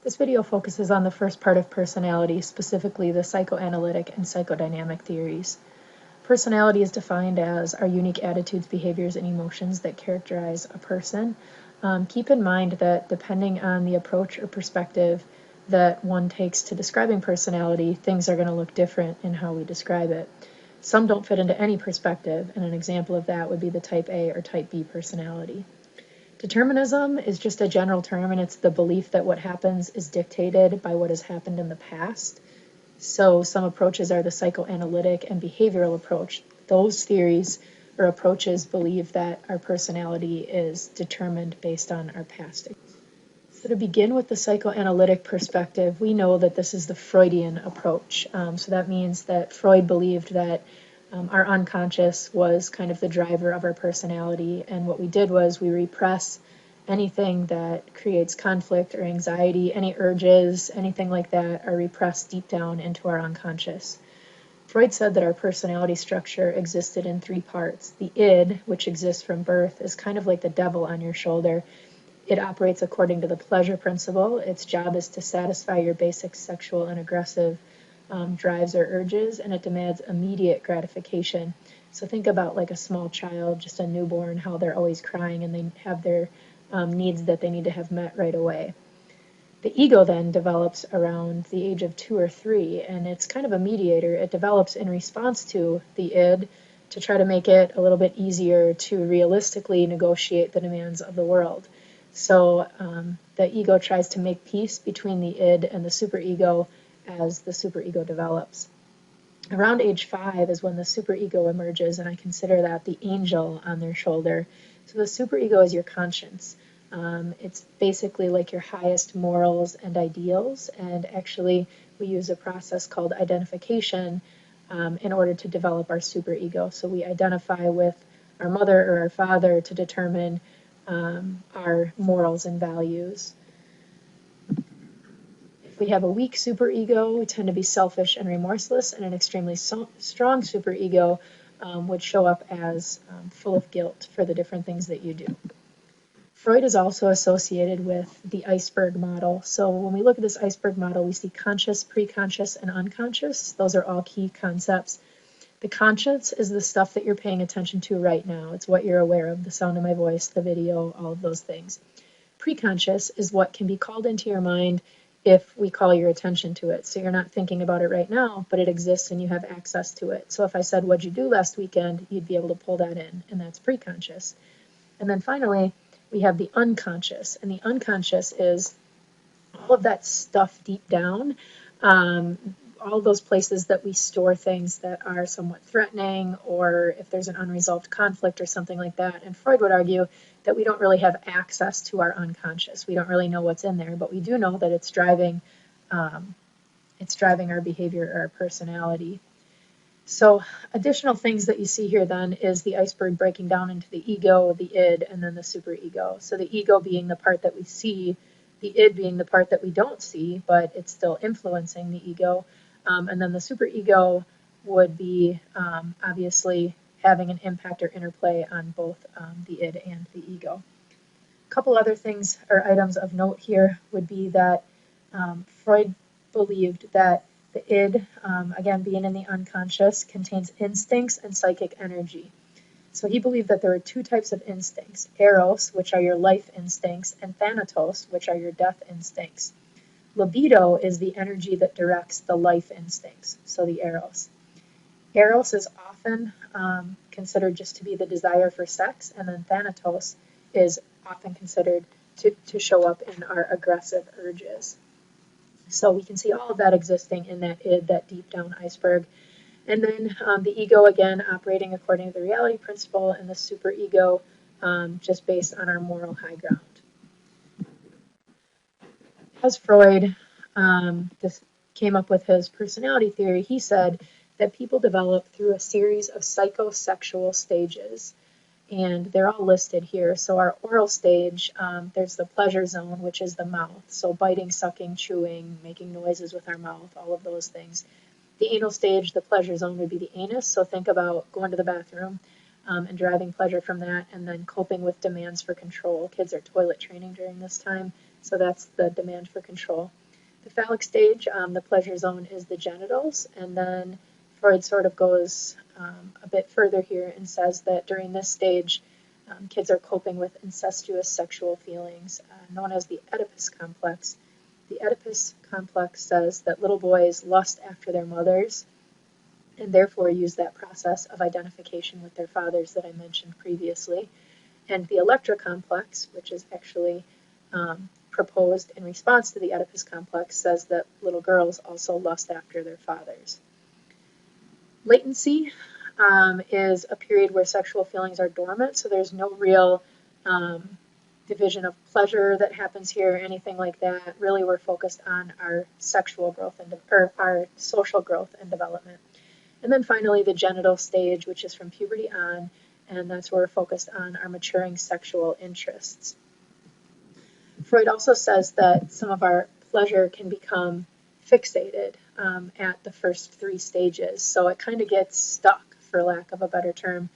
This video focuses on the first part of personality, specifically the psychoanalytic and psychodynamic theories. Personality is defined as our unique attitudes, behaviors, and emotions that characterize a person. Keep in mind that depending on the approach or perspective that one takes to describing personality, things are going to look different in how we describe it. Some don't fit into any perspective, and an example of that would be the type A or type B personality. Determinism is just a general term, and it's the belief that what happens is dictated by what has happened in the past. So some approaches are the psychoanalytic and behavioral approach. Those theories or approaches believe that our personality is determined based on our past. So to begin with the psychoanalytic perspective, we know that this is the Freudian approach. So that means that Freud believed that our unconscious was kind of the driver of our personality, and what we did was we repress anything that creates conflict or anxiety, any urges, anything like that are repressed deep down into our unconscious. Freud said that our personality structure existed in three parts. The id, which exists from birth, is kind of like the devil on your shoulder. It operates according to the pleasure principle. Its job is to satisfy your basic sexual and aggressive drives or urges, and it demands immediate gratification. So think about like a small child, just a newborn, how they're always crying and they have their needs that they need to have met right away. The ego then develops around the age of 2 or 3, and it's kind of a mediator. It develops in response to the id to try to make it a little bit easier to realistically negotiate the demands of the world. So the ego tries to make peace between the id and the superego as the superego develops. Around age 5 is when the superego emerges, and I consider that the angel on their shoulder. So the superego is your conscience. It's basically like your highest morals and ideals, and actually we use a process called identification in order to develop our superego. So we identify with our mother or our father to determine our morals and values. If we have a weak superego, we tend to be selfish and remorseless, and an extremely strong superego would show up as full of guilt for the different things that you do. Freud is also associated with the iceberg model. So when we look at this iceberg model, we see conscious, preconscious, and unconscious. Those are all key concepts. The conscious is the stuff that you're paying attention to right now. It's what you're aware of, the sound of my voice, the video, all of those things. Preconscious is what can be called into your mind if we call your attention to it. So you're not thinking about it right now, but it exists and you have access to it. So if I said, what'd you do last weekend? You'd be able to pull that in, and that's preconscious. And then finally, we have the unconscious. And the unconscious is all of that stuff deep down, all those places that we store things that are somewhat threatening, or if there's an unresolved conflict or something like that. And Freud would argue that we don't really have access to our unconscious. We don't really know what's in there, but we do know that it's driving our behavior or our personality. So additional things that you see here then is the iceberg breaking down into the ego, the id, and then the superego. So the ego being the part that we see, the id being the part that we don't see, but it's still influencing the ego. And then the superego would be obviously having an impact or interplay on both the id and the ego. A couple other things or items of note here would be that Freud believed that the id, again being in the unconscious, contains instincts and psychic energy. So he believed that there are two types of instincts: eros, which are your life instincts, and thanatos, which are your death instincts. Libido is the energy that directs the life instincts, so the eros. Eros is often considered just to be the desire for sex, and then thanatos is often considered to show up in our aggressive urges. So we can see all of that existing in that id, that deep down iceberg. And then the ego, again, operating according to the reality principle, and the superego just based on our moral high ground. As Freud just came up with his personality theory, he said that people develop through a series of psychosexual stages, and they're all listed here. So our oral stage, there's the pleasure zone, which is the mouth. So biting, sucking, chewing, making noises with our mouth, all of those things. The anal stage, the pleasure zone, would be the anus. So think about going to the bathroom and deriving pleasure from that, and then coping with demands for control. Kids are toilet training during this time, so that's the demand for control. The phallic stage, the pleasure zone, is the genitals, and then Freud sort of goes a bit further here and says that during this stage, kids are coping with incestuous sexual feelings, known as the Oedipus complex. The Oedipus complex says that little boys lust after their mothers and therefore use that process of identification with their fathers that I mentioned previously. And the Electra complex, which is actually proposed in response to the Oedipus complex, says that little girls also lust after their fathers. Latency is a period where sexual feelings are dormant, so there's no real division of pleasure that happens here or anything like that. Really, we're focused on our sexual growth or our social growth and development. And then finally, the genital stage, which is from puberty on, and that's where we're focused on our maturing sexual interests. Freud also says that some of our pleasure can become fixated at the first 3 stages, so it kind of gets stuck, for lack of a better term.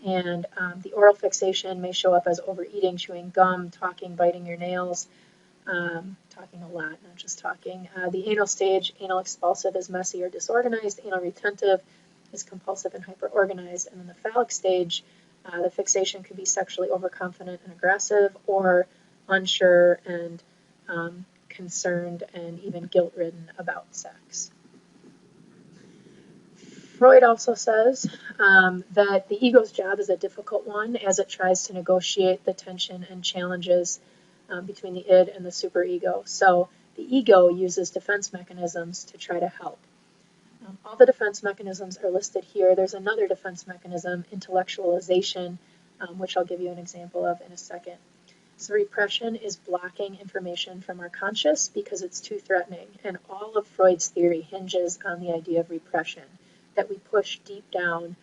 And the oral fixation may show up as overeating, chewing gum, talking, biting your nails, talking a lot, not just talking. The anal stage, anal expulsive, is messy or disorganized. Anal retentive is compulsive and hyperorganized. And then the phallic stage, the fixation could be sexually overconfident and aggressive, or unsure and concerned and even guilt-ridden about sex. Freud also says that the ego's job is a difficult one as it tries to negotiate the tension and challenges between the id and the superego. So the ego uses defense mechanisms to try to help. All the defense mechanisms are listed here. There's another defense mechanism, intellectualization, which I'll give you an example of in a second. So repression is blocking information from our conscious because it's too threatening. And all of Freud's theory hinges on the idea of repression, that we push deep down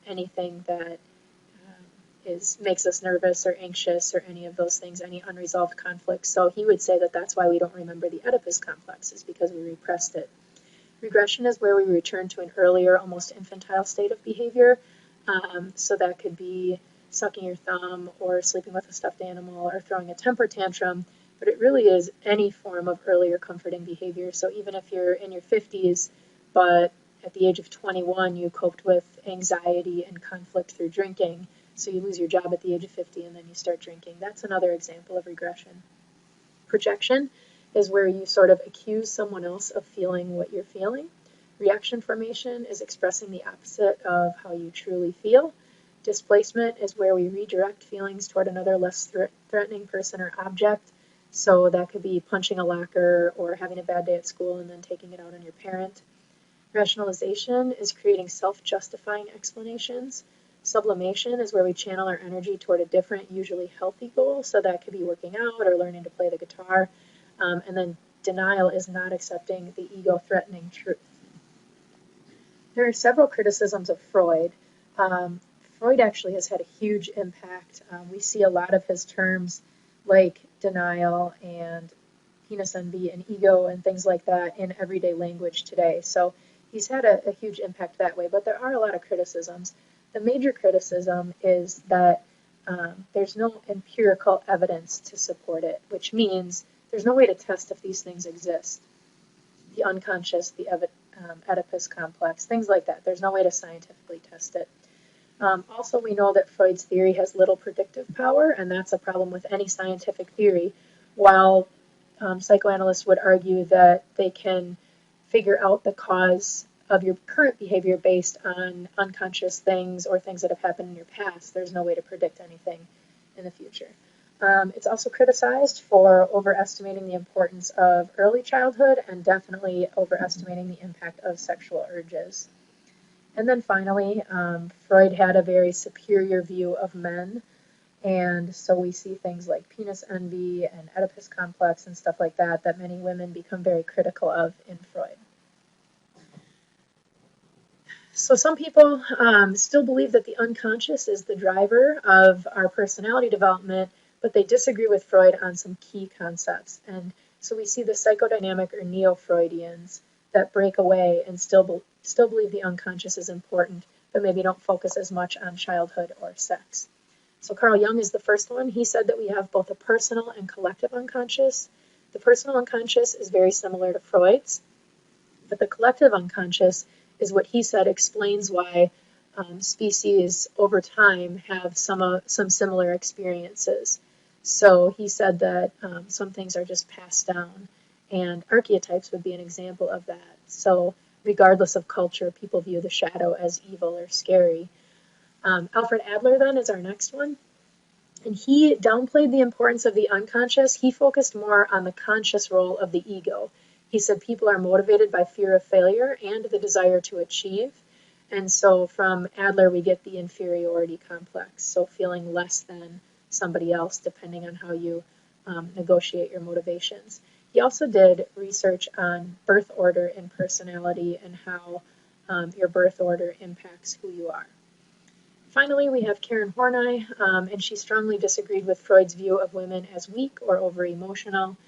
anything that makes us nervous or anxious or any of those things, any unresolved conflicts. So he would say that that's why we don't remember the Oedipus complex, is because we repressed it. Regression is where we return to an earlier, almost infantile state of behavior. So that could be sucking your thumb or sleeping with a stuffed animal or throwing a temper tantrum, but it really is any form of earlier comforting behavior. So even if you're in your 50s, but at the age of 21 you coped with anxiety and conflict through drinking, so you lose your job at the age of 50 and then you start drinking. That's another example of regression. Projection is where you sort of accuse someone else of feeling what you're feeling. Reaction formation is expressing the opposite of how you truly feel. Displacement is where we redirect feelings toward another less threatening person or object. So that could be punching a locker or having a bad day at school and then taking it out on your parent. Rationalization is creating self-justifying explanations. Sublimation is where we channel our energy toward a different, usually healthy goal. So that could be working out or learning to play the guitar. And then denial is not accepting the ego-threatening truth. There are several criticisms of Freud. Freud actually has had a huge impact. We see a lot of his terms like denial and penis envy and ego and things like that in everyday language today. So he's had a huge impact that way, but there are a lot of criticisms. The major criticism is that there's no empirical evidence to support it, which means there's no way to test if these things exist. The unconscious, the Oedipus complex, things like that. There's no way to scientifically test it. Also, we know that Freud's theory has little predictive power, and that's a problem with any scientific theory, while psychoanalysts would argue that they can figure out the cause of your current behavior based on unconscious things or things that have happened in your past. There's no way to predict anything in the future. It's also criticized for overestimating the importance of early childhood and definitely overestimating the impact of sexual urges. And then finally, Freud had a very superior view of men, and so we see things like penis envy and Oedipus complex and stuff like that that many women become very critical of in Freud. So some people still believe that the unconscious is the driver of our personality development, but they disagree with Freud on some key concepts. And so we see the psychodynamic or neo-Freudians that break away and still believe the unconscious is important, but maybe don't focus as much on childhood or sex. So Carl Jung is the first one. He said that we have both a personal and collective unconscious. The personal unconscious is very similar to Freud's, but the collective unconscious is what he said explains why species over time have some similar experiences. So he said that some things are just passed down, and archetypes would be an example of that. So regardless of culture, people view the shadow as evil or scary. Alfred Adler then is our next one. And he downplayed the importance of the unconscious. He focused more on the conscious role of the ego. He said people are motivated by fear of failure and the desire to achieve. And so from Adler, we get the inferiority complex, so feeling less than somebody else depending on how you negotiate your motivations. He also did research on birth order and personality and how your birth order impacts who you are. Finally, we have Karen Horney, and she strongly disagreed with Freud's view of women as weak or over-emotional.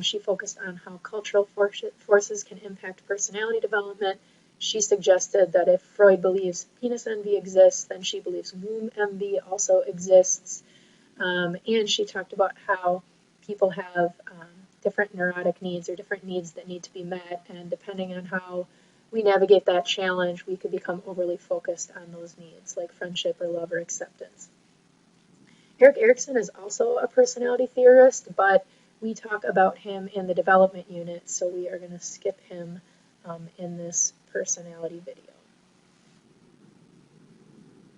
She focused on how cultural forces can impact personality development. She suggested that if Freud believes penis envy exists, then she believes womb envy also exists. And she talked about how people have different neurotic needs or different needs that need to be met, and depending on how we navigate that challenge, we could become overly focused on those needs, like friendship or love or acceptance. Erik Erikson is also a personality theorist, but we talk about him in the development unit, so we are going to skip him in this personality video.